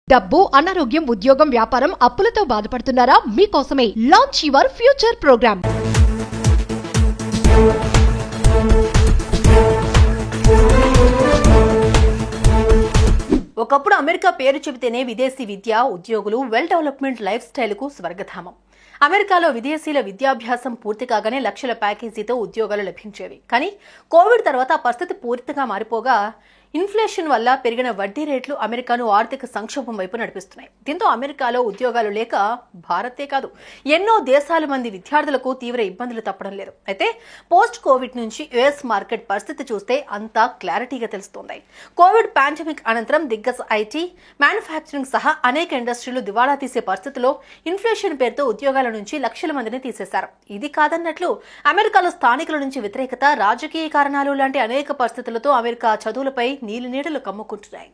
డబ్బు, అనారోగ్యం, ఉద్యోగం, వ్యాపారం, అప్పులతో బాధపడుతున్నారా? మీకోసమే లాంచ్ యువర్ ఫ్యూచర్ ప్రోగ్రామ్. ఒకప్పుడు అమెరికా పేరు చెబితేనే విదేశీ విద్య, ఉద్యోగులు, వెల్ డెవలప్మెంట్ లైఫ్ స్టైల్కు స్వర్గధామం. అమెరికాలో విదేశీయుల విద్యాభ్యాసం పూర్తి కాగానే లక్షల ప్యాకేజీతో ఉద్యోగాలు లభించేవి. కానీ కోవిడ్ తర్వాత ఆ పరిస్థితి పూర్తిగా మారిపోగా ఇన్ఫ్లేషన్ వల్ల పెరిగిన వడ్డీ రేట్లు అమెరికాను ఆర్థిక సంక్షోభం వైపు నడిపిస్తున్నాయి. దీంతో అమెరికాలో ఉద్యోగాలు లేక భారతే కాదు ఎన్నో దేశాల మంది విద్యార్థులకు తీవ్ర ఇబ్బందులు తప్పడం లేదు. అయితే పోస్ట్ కోవిడ్ నుంచి యుఎస్ మార్కెట్ పరిస్థితి చూస్తే అంతా క్లారిటీగా తెలుస్తోంది. కోవిడ్ పాండమిక్ అనంతరం దిగ్గజ ఐటీ, మ్యానుఫ్యాక్చరింగ్ సహా అనేక ఇండస్ట్రీలు దివాళా తీసే పరిస్థితిలో ఇన్ఫ్లేషన్ పేరుతో ఉద్యోగాల నుంచి లక్షల మందిని తీసేశారు. ఇది కాదన్నట్లు అమెరికాలో స్థానికుల నుంచి వ్యతిరేకత, రాజకీయ కారణాలు లాంటి అనేక పరిస్థితులతో అమెరికా చదువులపై నీలి నీడలు కమ్ముకుంటున్నాయి.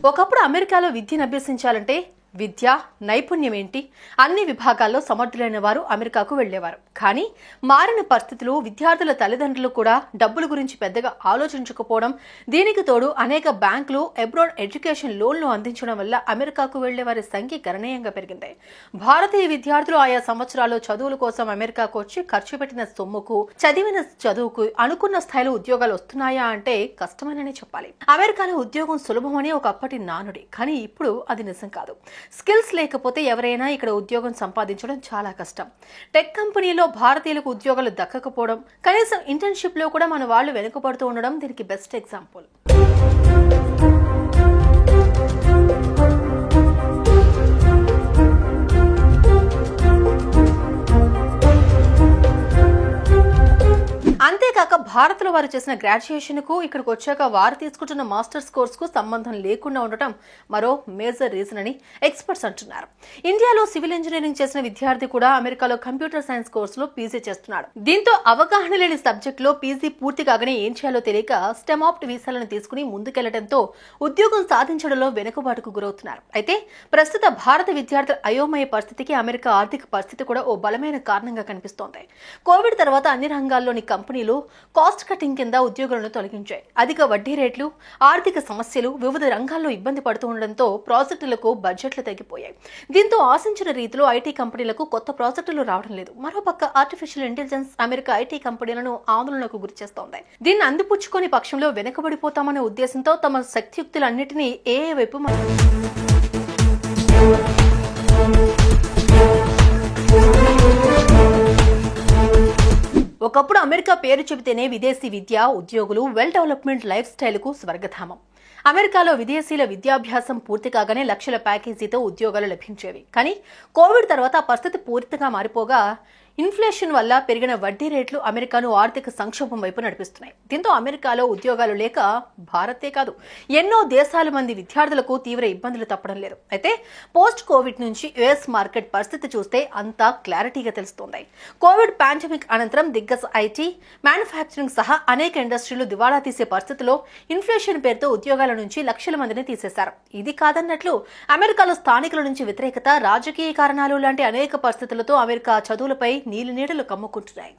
ఒకప్పుడు అమెరికాలో విద్యను అభ్యసించాలంటే విద్య, నైపుణ్యం ఏంటి, అన్ని విభాగాల్లో సమర్థులైన వారు అమెరికాకు వెళ్లేవారు. కానీ మారిన పరిస్థితులు, విద్యార్థుల తల్లిదండ్రులు కూడా డబ్బుల గురించి పెద్దగా ఆలోచించకపోవడం, దీనికి తోడు అనేక బ్యాంకులు అబ్రాడ్ ఎడ్యుకేషన్ లోన్లు అందించడం వల్ల అమెరికాకు వెళ్లే వారి సంఖ్య గణనీయంగా పెరిగింది. భారతీయ విద్యార్థులు ఆయా సంవత్సరాలు చదువుల కోసం అమెరికాకు వచ్చి ఖర్చు పెట్టిన సొమ్ముకు, చదివిన చదువుకు అనుకున్న స్థాయిలో ఉద్యోగాలు వస్తున్నాయా అంటే కష్టమేనని చెప్పాలి. అమెరికాలో ఉద్యోగం సులభమని ఒకప్పటి నానుడి, కానీ ఇప్పుడు అది నిజం కాదు. స్కిల్స్ లేకపోతే ఎవరైనా ఇక్కడ ఉద్యోగం సంపాదించడం చాలా కష్టం. టెక్ కంపెనీలో భారతీయులకు ఉద్యోగాలు దక్కకపోవడం, కనీసం ఇంటర్న్షిప్ లో కూడా మన వాళ్ళు వెనుకబడుతూ ఉండడం దీనికి బెస్ట్ ఎగ్జాంపుల్. అంతేకాక భారత్లో వారు చేసిన గ్రాడ్యుయేషన్ కు ఇక్కడికి వచ్చాక వారు తీసుకుంటున్న మాస్టర్స్ కోర్సుకు సంబంధం లేకుండా ఉండటం మరో మేజర్ రీజన్ అని ఎక్స్పర్ట్స్ అంటున్నారు. ఇండియాలో సివిల్ ఇంజనీరింగ్ చేసిన విద్యార్థి కూడా అమెరికాలో కంప్యూటర్ సైన్స్ కోర్సులో పీజీ చేస్తున్నాడు. దీంతో అవగాహన లేని సబ్జెక్ట్ లో పీజీ పూర్తి కాగానే ఏం చేయాలో తెలియక స్టెమాప్ట్ వీసాలను తీసుకుని ముందుకెళ్లడంతో ఉద్యోగం సాధించడంలో వెనుకబాటుకు గురవుతున్నారు. అయితే ప్రస్తుత భారత విద్యార్థుల అయోమయ పరిస్థితికి అమెరికా ఆర్థిక పరిస్థితి కూడా ఓ బలమైన కారణంగా కనిపిస్తోంది. కోవిడ్ తర్వాత అన్ని రంగాల్లోని కంపెనీలు కాస్ట్ కటింగ్ కింద ఉద్యోగులను తొలగించాయి. అధిక వడ్డీ రేట్లు, ఆర్థిక సమస్యలు వివిధ రంగాల్లో ఇబ్బంది పడుతూ ఉండడంతో ప్రాజెక్టులకు బడ్జెట్లు తగ్గిపోయాయి. దీంతో ఆశించిన రీతిలో ఐటీ కంపెనీలకు కొత్త ప్రాజెక్టులు రావడం లేదు. మరోపక్క ఆర్టిఫిషియల్ ఇంటెలిజెన్స్ అమెరికా ఐటీ కంపెనీలను ఆందోళనకు గురిచేస్తోంది. దీన్ని అందిపుచ్చుకొని పక్షంలో వెనుకబడిపోతామనే ఉద్దేశంతో తమ శక్తియుక్తులన్నింటినీ ఏఏ వైపు ఒకప్పుడు అమెరికా పేరు చెబితేనే విదేశీ విద్య, ఉద్యోగులు, వెల్ డెవలప్మెంట్ లైఫ్ స్టైల్కు స్వర్గధామం. అమెరికాలో విదేశీయుల విద్యాభ్యాసం పూర్తి కాగానే లక్షల ప్యాకేజీతో ఉద్యోగాలు లభించేవి. కానీ కోవిడ్ తర్వాత ఆ పరిస్థితి పూర్తిగా మారిపోగా ఇన్ఫ్లేషన్ వల్ల పెరిగిన వడ్డీ రేట్లు అమెరికాను ఆర్థిక సంక్షోభం వైపు నడిపిస్తున్నాయి. దీంతో అమెరికాలో ఉద్యోగాలు లేక భారతే కాదు ఎన్నో దేశాల మంది విద్యార్థులకు తీవ్ర ఇబ్బందులు తప్పడం లేదు. అయితే పోస్ట్ కోవిడ్ నుంచి యుఎస్ మార్కెట్ పరిస్థితి చూస్తే అంతా క్లారిటీగా తెలుస్తోంది. కోవిడ్ పాండమిక్ అనంతరం దిగ్గజ ఐటీ, మ్యానుఫ్యాక్చరింగ్ సహా అనేక ఇండస్ట్రీలు దివాళా తీసే పరిస్థితిలో ఇన్ఫ్లేషన్ పేరుతో ఉద్యోగాల నుంచి లక్షల మందిని తీసేశారు. ఇది కాదన్నట్లు అమెరికాలో స్థానికుల నుంచి వ్యతిరేకత, రాజకీయ కారణాలు లాంటి అనేక పరిస్థితులతో అమెరికా చదువులపై నీలి నీడలు కమ్ముకుంటున్నాయి.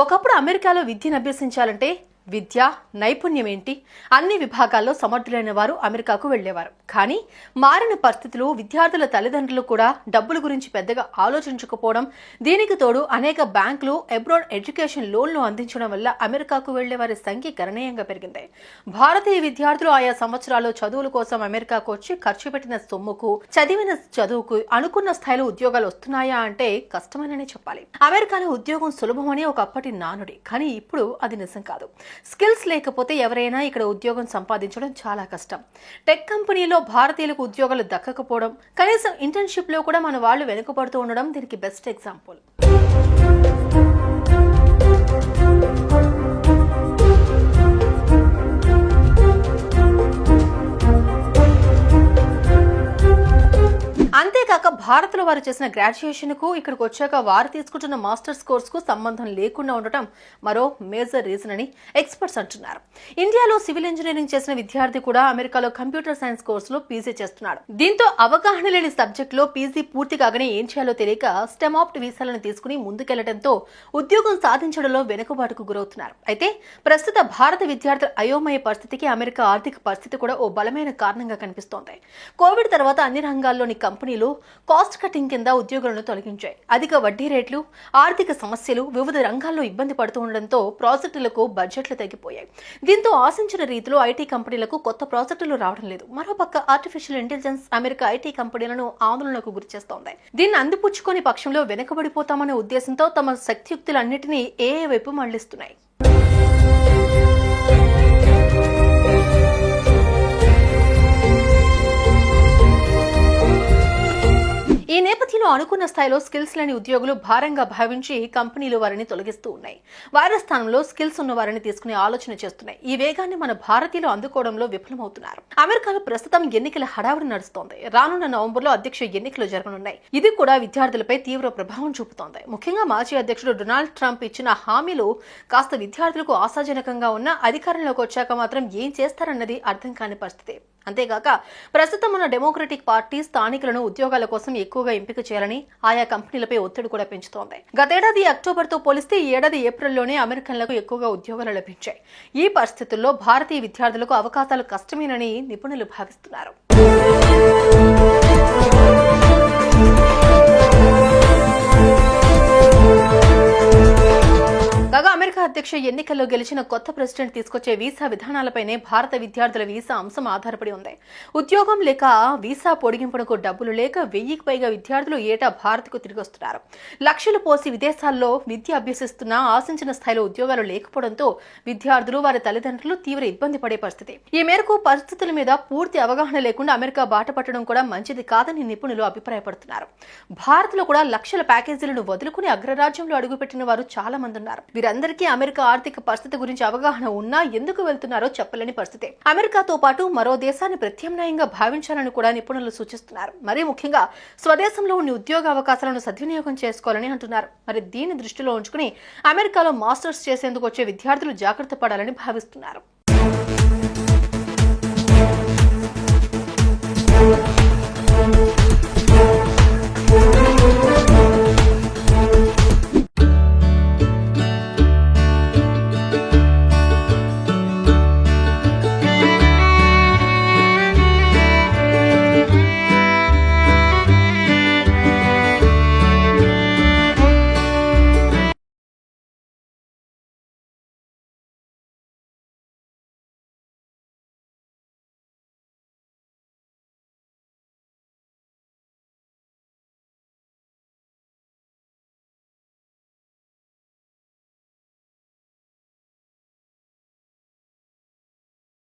ఒకప్పుడు అమెరికాలో విద్యను అభ్యసించాలంటే విద్య, నైపుణ్యం ఏంటి, అన్ని విభాగాల్లో సమర్థులైన వారు అమెరికాకు వెళ్లేవారు. కానీ మారిన పరిస్థితులు, విద్యార్థుల తల్లిదండ్రులు కూడా డబ్బుల గురించి పెద్దగా ఆలోచించకపోవడం, దీనికి తోడు అనేక బ్యాంకులు అబ్రాడ్ ఎడ్యుకేషన్ లోన్లు అందించడం వల్ల అమెరికాకు వెళ్లే వారి సంఖ్య గణనీయంగా పెరిగింది. భారతీయ విద్యార్థులు ఆయా సంవత్సరాలు చదువుల కోసం అమెరికాకు వచ్చి ఖర్చు పెట్టిన సొమ్ముకు, చదివిన చదువుకు అనుకున్న స్థాయిలో ఉద్యోగాలు వస్తున్నాయా అంటే కష్టమేనని చెప్పాలి. అమెరికాలో ఉద్యోగం సులభమని ఒకప్పటి నానుడి, కానీ ఇప్పుడు అది నిజం కాదు. స్కిల్స్ లేకపోతే ఎవరైనా ఇక్కడ ఉద్యోగం సంపాదించడం చాలా కష్టం. టెక్ కంపెనీలో భారతీయులకు ఉద్యోగాలు దక్కకపోవడం, కనీసం ఇంటర్న్షిప్ లో కూడా మన వాళ్ళు వెనుకబడుతూ ఉండడం దీనికి బెస్ట్ ఎగ్జాంపుల్. అంతేకాక భారత్లో వారు చేసిన గ్రాడ్యుయేషన్కు ఇక్కడికి వచ్చాక వారు తీసుకుంటున్న మాస్టర్స్ కోర్సుకు సంబంధం లేకుండా ఉండటం మరో మేజర్ రీజన్ అని ఎక్స్పర్ట్స్ అంటున్నారు. ఇండియాలో సివిల్ ఇంజనీరింగ్ చేసిన విద్యార్థి కూడా అమెరికాలో కంప్యూటర్ సైన్స్ కోర్సులో పీజీ చేస్తున్నాడు. దీంతో అవగాహన లేని సబ్జెక్టులో పీజీ పూర్తి కాగానే ఏం చేయాలో తెలియక స్టెమ్ ఆప్ట్ వీసాలను తీసుకుని ముందుకెళ్లడంతో ఉద్యోగం సాధించడంలో వెనుకబాటుకు గురవుతున్నారు. అయితే ప్రస్తుత భారత విద్యార్థుల అయోమయ పరిస్థితికి అమెరికా ఆర్థిక పరిస్థితి కూడా ఓ బలమైన కారణంగా కనిపిస్తోంది. కోవిడ్ తర్వాత అన్ని రంగాల్లోని కంపెనీలు కాస్ట్ కటింగ్ కింద ఉద్యోగులను తొలగించాయి. అధిక వడ్డీ రేట్లు, ఆర్థిక సమస్యలు వివిధ రంగాల్లో ఇబ్బంది పడుతూ ఉండడంతో ప్రాజెక్టులకు బడ్జెట్లు తగ్గిపోయాయి. దీంతో ఆశించిన రీతిలో ఐటీ కంపెనీలకు కొత్త ప్రాజెక్టులు రావడం లేదు. మరోపక్క ఆర్టిఫిషియల్ ఇంటెలిజెన్స్ అమెరికా ఐటీ కంపెనీలను ఆందోళనకు గురిచేస్తోంది. దీన్ని అందిపుచ్చుకొని పక్షంలో వెనుకబడిపోతామనే ఉద్దేశంతో తమ శక్తియుక్తులన్నింటినీ ఏఐ వైపు మళ్లిస్తున్నాయి. ఈ నేపథ్యంలో అనుకున్న స్థాయిలో స్కిల్స్ లేని ఉద్యోగులు భారంగా భావించి కంపెనీలు వారిని తొలగిస్తూ ఉన్నాయి. వారి స్థానంలో స్కిల్స్ ఉన్న వారిని తీసుకునే ఆలోచన చేస్తున్నాయి. ఈ వేగాన్ని మన భారతీయులు అందుకోవడంలో విఫలమవుతున్నారు. అమెరికాలో ప్రస్తుతం ఎన్నికల హడావుడి నడుస్తోంది. రానున్న నవంబర్లో అధ్యక్ష ఎన్నికలు జరగనున్నాయి. ఇది కూడా విద్యార్థులపై తీవ్ర ప్రభావం చూపుతోంది. ముఖ్యంగా మాజీ అధ్యక్షుడు డొనాల్డ్ ట్రంప్ ఇచ్చిన హామీలు కాస్త విద్యార్థులకు ఆశాజనకంగా ఉన్న అధికారంలోకి వచ్చాక మాత్రం ఏం చేస్తారన్నది అర్థం కాని పరిస్థితి. అంతేగాక ప్రస్తుతం ఉన్న డెమోక్రటిక్ పార్టీ స్థానికులను ఉద్యోగాల కోసం ఎక్కువగా ఎంపిక చేయాలని ఆయా కంపెనీలపై ఒత్తిడి కూడా పెంచుతోంది. గతేడాది అక్టోబర్తో పోలిస్తే ఈ ఏడాది ఏప్రిల్లోనే అమెరికన్లకు ఎక్కువగా ఉద్యోగాలు లభించాయి. ఈ పరిస్థితుల్లో భారతీయ విద్యార్థులకు అవకాశాలు కష్టమేనని నిపుణులు భావిస్తున్నారు. కాగా అమెరికా అధ్యక్ష ఎన్నికల్లో గెలిచిన కొత్త ప్రెసిడెంట్ తీసుకొచ్చే వీసా విధానాలపైనే భారత విద్యార్థుల వీసా అంశం ఆధారపడి ఉంది. ఉద్యోగం లేక వీసా పొడిగింపునకు డబ్బులు లేక 1000కి పైగా విద్యార్థులు ఏటా భారత్కు తిరిగి వస్తున్నారు. లక్షలు పోసి విదేశాల్లో విద్య అభ్యసిస్తున్నా ఆశించిన స్థాయిలో ఉద్యోగాలు లేకపోవడంతో విద్యార్థులు వారి తల్లిదండ్రులు తీవ్ర ఇబ్బంది పడే పరిస్థితి. ఈ మేరకు పరిస్థితుల మీద పూర్తి అవగాహన లేకుండా అమెరికా బాట పట్టడం కూడా మంచిది కాదని నిపుణులు అభిప్రాయపడుతున్నారు. భారత్లో కూడా లక్షల ప్యాకేజీలను వదులుకుని అగ్రరాజ్యంలో అడుగుపెట్టిన వారు చాలా మంది ఉన్నారు. వీరందరికీ అమెరికా ఆర్థిక పరిస్థితి గురించి అవగాహన ఉన్నా ఎందుకు వెళ్తున్నారో చెప్పలేని పరిస్థితి. అమెరికాతో పాటు మరో దేశాన్ని ప్రత్యామ్నాయంగా భావించాలని కూడా నిపుణులు సూచిస్తున్నారు. మరీ ముఖ్యంగా స్వదేశంలో ఉన్న ఉద్యోగ అవకాశాలను సద్వినియోగం చేసుకోవాలని అంటున్నారు. మరి దీన్ని దృష్టిలో ఉంచుకుని అమెరికాలో మాస్టర్స్ చేసేందుకు వచ్చే విద్యార్థులు జాగ్రత్త పడాలని భావిస్తున్నారు.